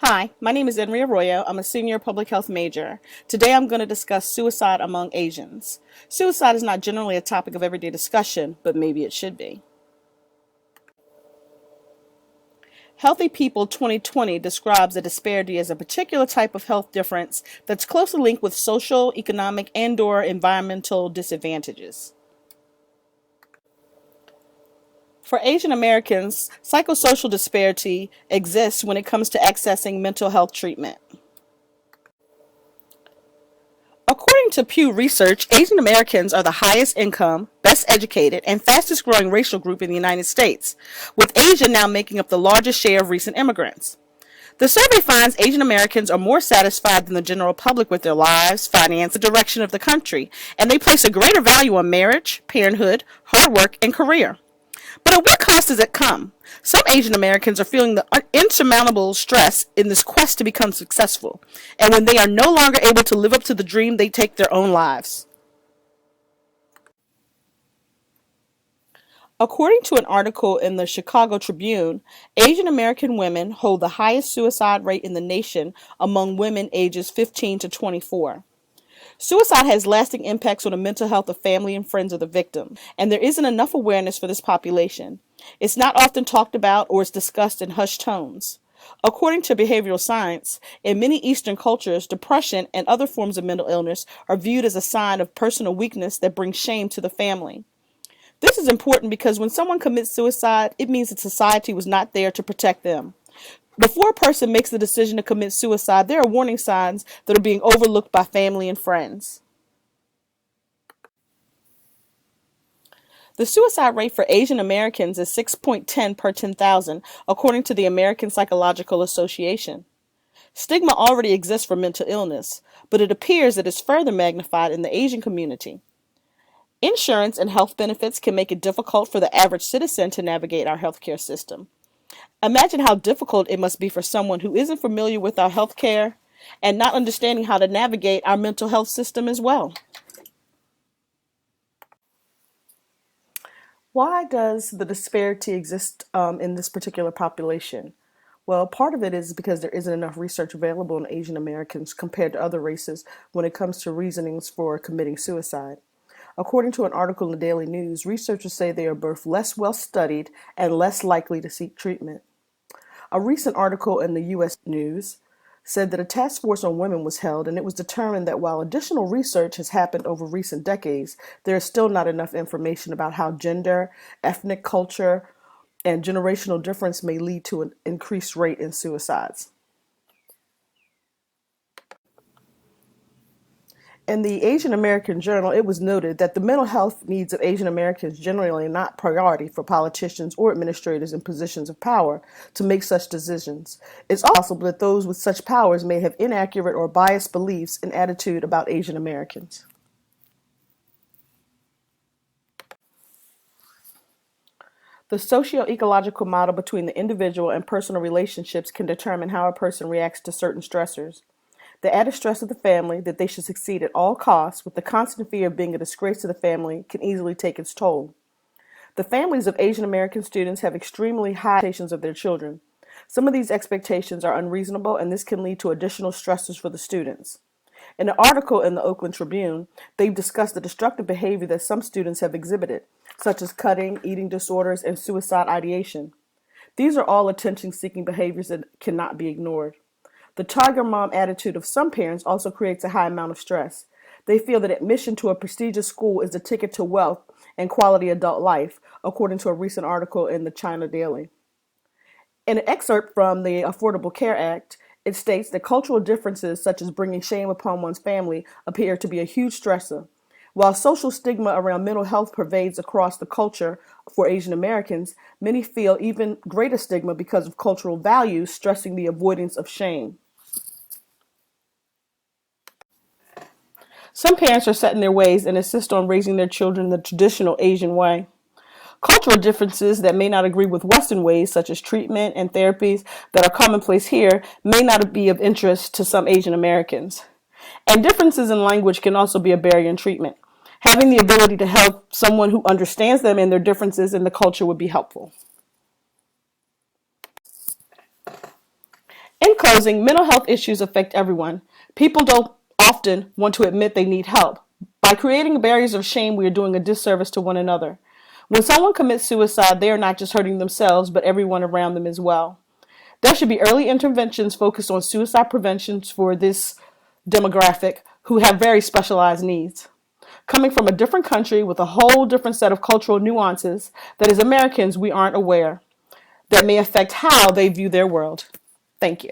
Hi, my name is Enri Arroyo. I'm a senior public health major. Today I'm going to discuss suicide among Asians. Suicide is not generally a topic of everyday discussion, but maybe it should be. Healthy People 2020 describes the disparity as a particular type of health difference that's closely linked with social, economic, and/or environmental disadvantages. For Asian Americans, psychosocial disparity exists when it comes to accessing mental health treatment. According to Pew Research, Asian Americans are the highest income, best educated, and fastest growing racial group in the United States, with Asia now making up the largest share of recent immigrants. The survey finds Asian Americans are more satisfied than the general public with their lives, finance, and direction of the country, and they place a greater value on marriage, parenthood, hard work, and career. But at what cost does it come? Some Asian Americans are feeling the insurmountable stress in this quest to become successful, and when they are no longer able to live up to the dream, they take their own lives. According to an article in the Chicago Tribune, Asian American women hold the highest suicide rate in the nation among women ages 15 to 24. Suicide has lasting impacts on the mental health of family and friends of the victim, and there isn't enough awareness for this population. It's not often talked about or is discussed in hushed tones. According to behavioral science, in many Eastern cultures, depression and other forms of mental illness are viewed as a sign of personal weakness that brings shame to the family. This is important because when someone commits suicide, it means that society was not there to protect them. Before a person makes the decision to commit suicide, there are warning signs that are being overlooked by family and friends. The suicide rate for Asian Americans is 6.10 per 10,000, according to the American Psychological Association. Stigma already exists for mental illness, but it appears that it's further magnified in the Asian community. Insurance and health benefits can make it difficult for the average citizen to navigate our healthcare system. Imagine how difficult it must be for someone who isn't familiar with our healthcare and not understanding how to navigate our mental health system as well. Why does the disparity exist in this particular population? Well, part of it is because there isn't enough research available on Asian Americans compared to other races when it comes to reasonings for committing suicide. According to an article in the Daily News, researchers say they are both less well studied and less likely to seek treatment. A recent article in the U.S. News said that a task force on women was held, and it was determined that while additional research has happened over recent decades, there is still not enough information about how gender, ethnic culture, and generational difference may lead to an increased rate in suicides. In the Asian American Journal, it was noted that the mental health needs of Asian Americans generally are not priority for politicians or administrators in positions of power to make such decisions. It's possible that those with such powers may have inaccurate or biased beliefs and attitude about Asian Americans. The socio-ecological model between the individual and personal relationships can determine how a person reacts to certain stressors. The added stress of the family that they should succeed at all costs, with the constant fear of being a disgrace to the family, can easily take its toll. The families of Asian American students have extremely high expectations of their children. Some of these expectations are unreasonable, and this can lead to additional stressors for the students. In an article in the Oakland Tribune, they've discussed the destructive behavior that some students have exhibited, such as cutting, eating disorders, and suicide ideation. These are all attention-seeking behaviors that cannot be ignored. The tiger mom attitude of some parents also creates a high amount of stress. They feel that admission to a prestigious school is the ticket to wealth and quality adult life, according to a recent article in the China Daily. In an excerpt from the Affordable Care Act, it states that cultural differences, such as bringing shame upon one's family, appear to be a huge stressor. While social stigma around mental health pervades across the culture for Asian Americans, many feel even greater stigma because of cultural values stressing the avoidance of shame. Some parents are set in their ways and insist on raising their children the traditional Asian way. Cultural differences that may not agree with Western ways, such as treatment and therapies that are commonplace here, may not be of interest to some Asian Americans. And differences in language can also be a barrier in treatment. Having the ability to help someone who understands them and their differences in the culture would be helpful. In closing, closing, mental health issues affect everyone. People don't often want to admit they need help. By creating barriers of shame, we are doing a disservice to one another. When someone commits suicide, they are not just hurting themselves, but everyone around them as well. There should be early interventions focused on suicide prevention for this demographic who have very specialized needs. Coming from a different country with a whole different set of cultural nuances that as Americans we aren't aware that may affect how they view their world. Thank you.